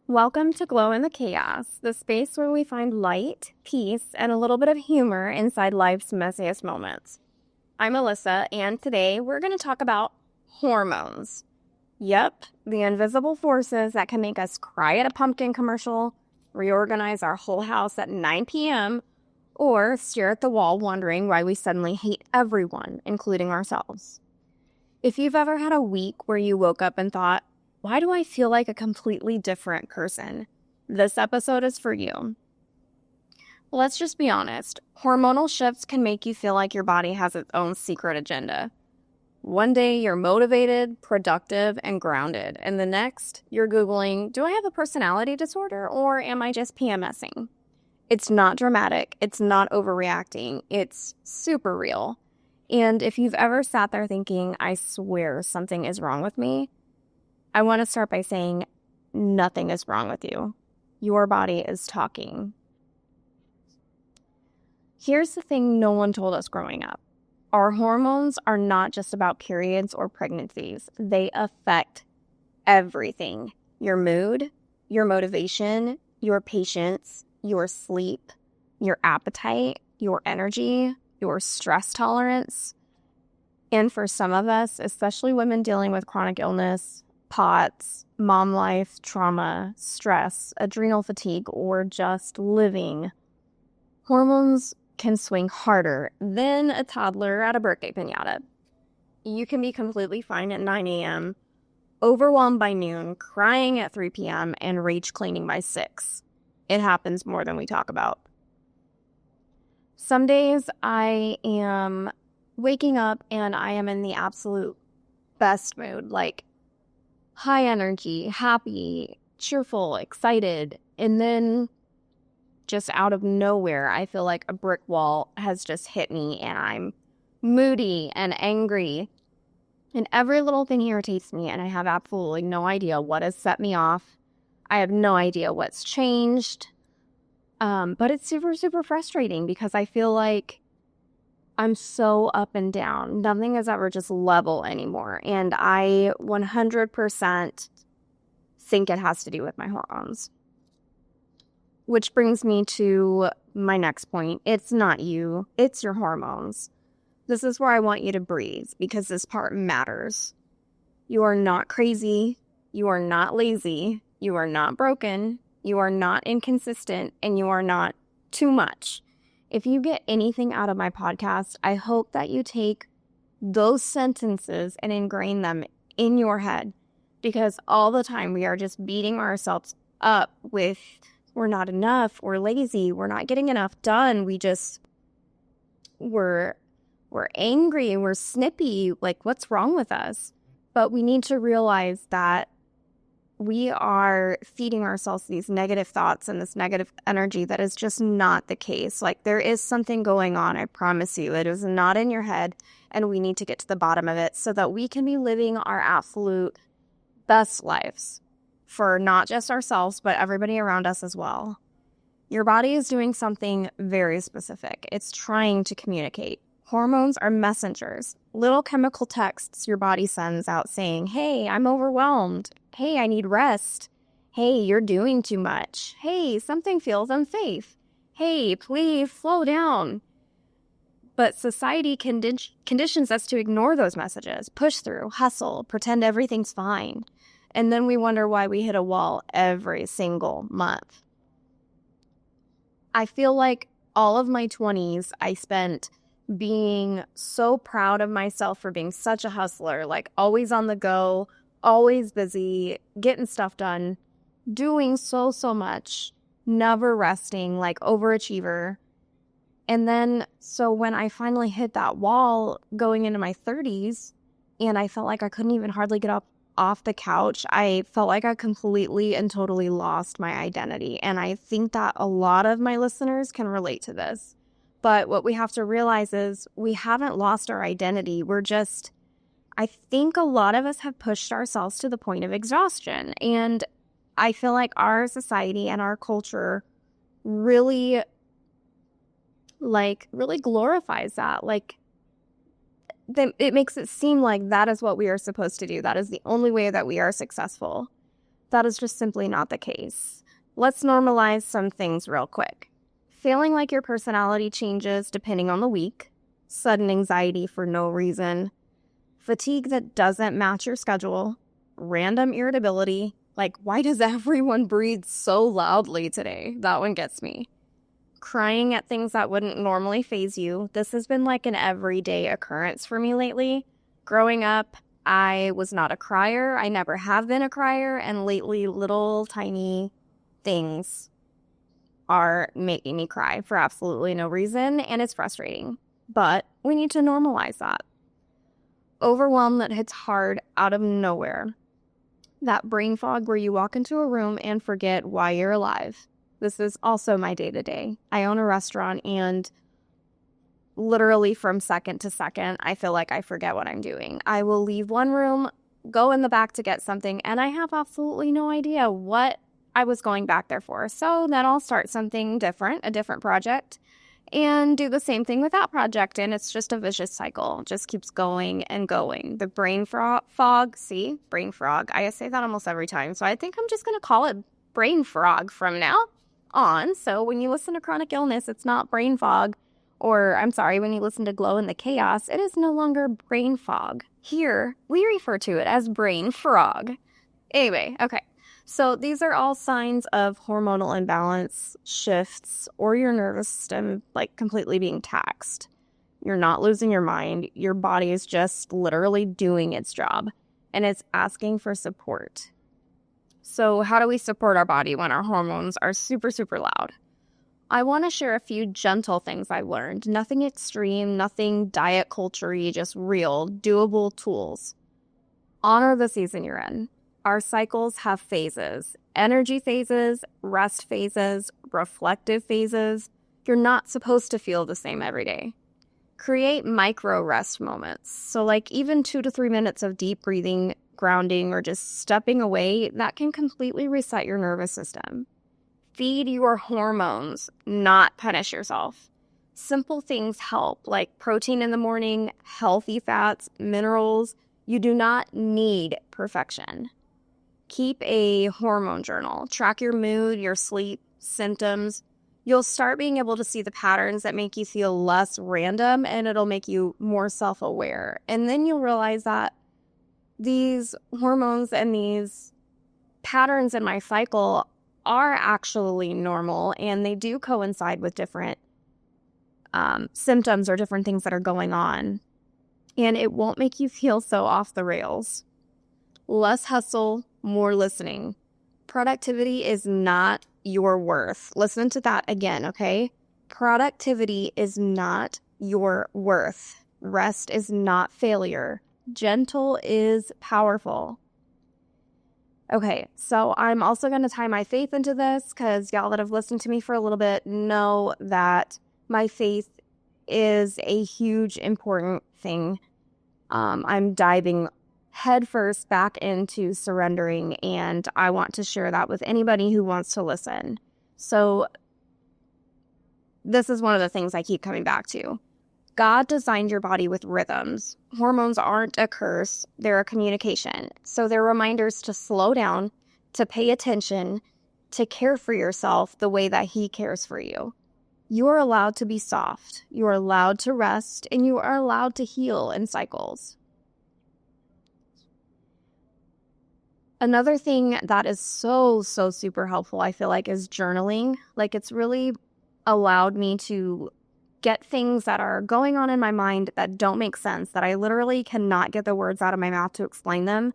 Welcome to Glow in the Chaos, the space where we find light, peace, and a little bit of humor inside life's messiest moments. I'm Alyssa, and today we're going to talk about hormones. Yep, the invisible forces that can make us cry at a pumpkin commercial, reorganize our whole house at 9 p.m., or stare at the wall wondering why we suddenly hate everyone, including ourselves. If you've ever had a week where you woke up and thought, why do I feel like a completely different person? This episode is for you. Let's just be honest. Hormonal shifts can make you feel like your body has its own secret agenda. One day you're motivated, productive, and grounded. And the next, you're Googling, do I have a personality disorder or am I just PMSing? It's not dramatic. It's not overreacting. It's super real. And if you've ever sat there thinking, I swear something is wrong with me, I want to start by saying nothing is wrong with you. Your body is talking. Here's the thing no one told us growing up. Our hormones are not just about periods or pregnancies. They affect everything. Your mood, your motivation, your patience, your sleep, your appetite, your energy, your stress tolerance. And for some of us, especially women dealing with chronic illness, POTS, mom life, trauma, stress, adrenal fatigue, or just living, hormones can swing harder than a toddler at a birthday piñata. You can be completely fine at 9 a.m., overwhelmed by noon, crying at 3 p.m., and rage cleaning by 6. It happens more than we talk about. Some days I am waking up and I am in the absolute best mood, like high energy, happy, cheerful, excited. And then just out of nowhere, I feel like a brick wall has just hit me and I'm moody and angry. And every little thing irritates me and I have absolutely no idea what has set me off. I have no idea what's changed. But it's super, super frustrating because I feel like I'm so up and down. Nothing is ever just level anymore. And I 100% think it has to do with my hormones. Which brings me to my next point. It's not you. It's your hormones. This is where I want you to breathe because this part matters. You are not crazy. You are not lazy. You are not broken. You are not inconsistent. And you are not too much. If you get anything out of my podcast, I hope that you take those sentences and ingrain them in your head because all the time we are just beating ourselves up with we're not enough, we're lazy, we're not getting enough done. We're angry, we're snippy, like what's wrong with us? But we need to realize that we are feeding ourselves these negative thoughts and this negative energy that is just not the case. Like there is something going on, I promise you. It is not in your head, and we need to get to the bottom of it so that we can be living our absolute best lives for not just ourselves, but everybody around us as well. Your body is doing something very specific. It's trying to communicate. Hormones are messengers, little chemical texts your body sends out saying, hey, I'm overwhelmed. Hey, I need rest. Hey, you're doing too much. Hey, something feels unsafe. Hey, please slow down. But society conditions us to ignore those messages, push through, hustle, pretend everything's fine. And then we wonder why we hit a wall every single month. I feel like all of my 20s I spent being so proud of myself for being such a hustler, like always on the go, always busy, getting stuff done, doing so much, never resting, like overachiever. And then, so when I finally hit that wall going into my 30s, and I felt like I couldn't even hardly get up off the couch, I felt like I completely and totally lost my identity. And I think that a lot of my listeners can relate to this. But what we have to realize is we haven't lost our identity. I think a lot of us have pushed ourselves to the point of exhaustion. And I feel like our society and our culture really glorifies that. Like, it makes it seem like that is what we are supposed to do. That is the only way that we are successful. that is just simply not the case. Let's normalize some things real quick. Feeling like your personality changes depending on the week, sudden anxiety for no reason, fatigue that doesn't match your schedule, random irritability, like why does everyone breathe so loudly today? That one gets me. Crying at things that wouldn't normally faze you. This has been like an everyday occurrence for me lately. Growing up, I was not a crier. I never have been a crier. And lately, little tiny things are making me cry for absolutely no reason. And it's frustrating. But we need to normalize that. Overwhelm that hits hard out of nowhere. That brain fog where you walk into a room and forget why you're alive. This is also my day-to-day. I own a restaurant, and literally from second to second, I feel like I forget what I'm doing. I will leave one room, go in the back to get something, and I have absolutely no idea what I was going back there for. So then I'll start something different, a different project, and do the same thing with that project, and it's just a vicious cycle. It just keeps going and going. The brain fog, see? Brain frog. I say that almost every time, so I think I'm just going to call it brain frog from now on. So when you listen to chronic illness, it's not brain fog. Or, I'm sorry, when you listen to Glow in the Chaos, it is no longer brain fog. Here, we refer to it as brain frog. Anyway, okay. So these are all signs of hormonal imbalance, shifts, or your nervous system like completely being taxed. You're not losing your mind. Your body is just literally doing its job, and it's asking for support. So how do we support our body when our hormones are super, super loud? I want to share a few gentle things I've learned. Nothing extreme, nothing diet culture-y, just real, doable tools. Honor the season you're in. Our cycles have phases. Energy phases, rest phases, reflective phases. You're not supposed to feel the same every day. Create micro rest moments. So like even 2 to 3 minutes of deep breathing, grounding, or just stepping away, that can completely reset your nervous system. Feed your hormones, not punish yourself. Simple things help, like protein in the morning, healthy fats, minerals. You do not need perfection. Keep a hormone journal. Track your mood, your sleep, symptoms. You'll start being able to see the patterns that make you feel less random, and it'll make you more self-aware. And then you'll realize that these hormones and these patterns in my cycle are actually normal, and they do coincide with different symptoms or different things that are going on. And it won't make you feel so off the rails. Less hustle, more listening. Productivity is not your worth. Listen to that again, okay? Productivity is not your worth. Rest is not failure. Gentle is powerful. Okay, so I'm also going to tie my faith into this because y'all that have listened to me for a little bit know that my faith is a huge, important thing. I'm diving headfirst back into surrendering, and I want to share that with anybody who wants to listen. So this is one of the things I keep coming back to. God designed your body with rhythms. Hormones aren't a curse, they're a communication. So they're reminders to slow down, to pay attention, to care for yourself the way that He cares for you. You are allowed to be soft, you are allowed to rest, and you are allowed to heal in cycles. Another thing that is so super helpful, I feel like, is journaling. Like, it's really allowed me to get things that are going on in my mind that don't make sense, that I literally cannot get the words out of my mouth to explain them.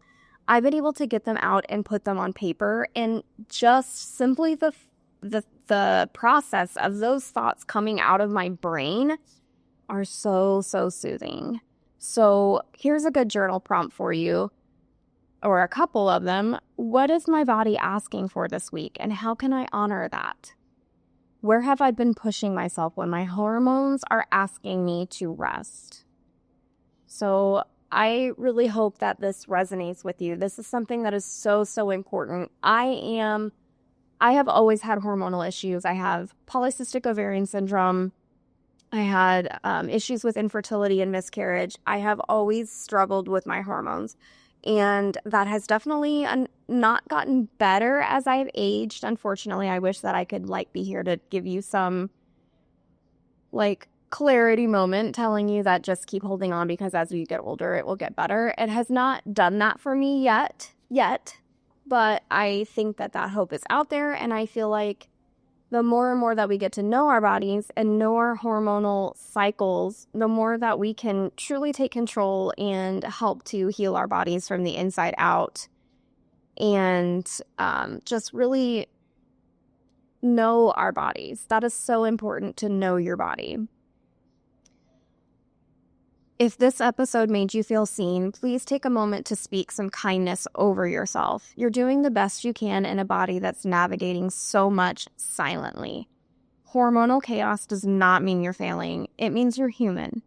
I've been able to get them out and put them on paper, and just simply the process of those thoughts coming out of my brain are so soothing. So here's a good journal prompt for you, or a couple of them. What is my body asking for this week, and how can I honor that? Where have I been pushing myself when my hormones are asking me to rest? So I really hope that this resonates with you. This is something that is so important. I have always had hormonal issues. I have polycystic ovarian syndrome. I had issues with infertility and miscarriage. I have always struggled with my hormones. And that has definitely not gotten better as I've aged. Unfortunately, I wish that I could be here to give you some clarity moment telling you that just keep holding on because as you get older, it will get better. It has not done that for me yet, but I think that hope is out there. And I feel like the more and more that we get to know our bodies and know our hormonal cycles, the more that we can truly take control and help to heal our bodies from the inside out and just really know our bodies. That is so important, to know your body. If this episode made you feel seen, please take a moment to speak some kindness over yourself. You're doing the best you can in a body that's navigating so much silently. Hormonal chaos does not mean you're failing. It means you're human.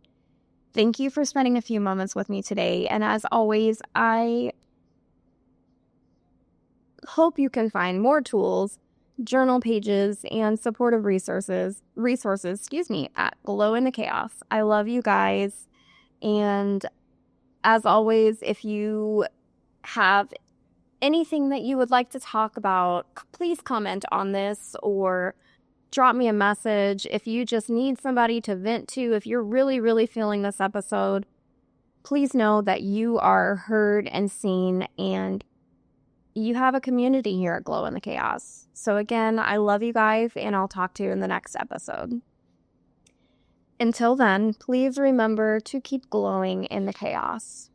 Thank you for spending a few moments with me today. And as always, I hope you can find more tools, journal pages, and supportive resources, at Glow in the Chaos. I love you guys. And as always, if you have anything that you would like to talk about, please comment on this or drop me a message. If you just need somebody to vent to, if you're really, really feeling this episode, please know that you are heard and seen, and you have a community here at Glow in the Chaos. So again, I love you guys, and I'll talk to you in the next episode. Until then, please remember to keep glowing in the chaos.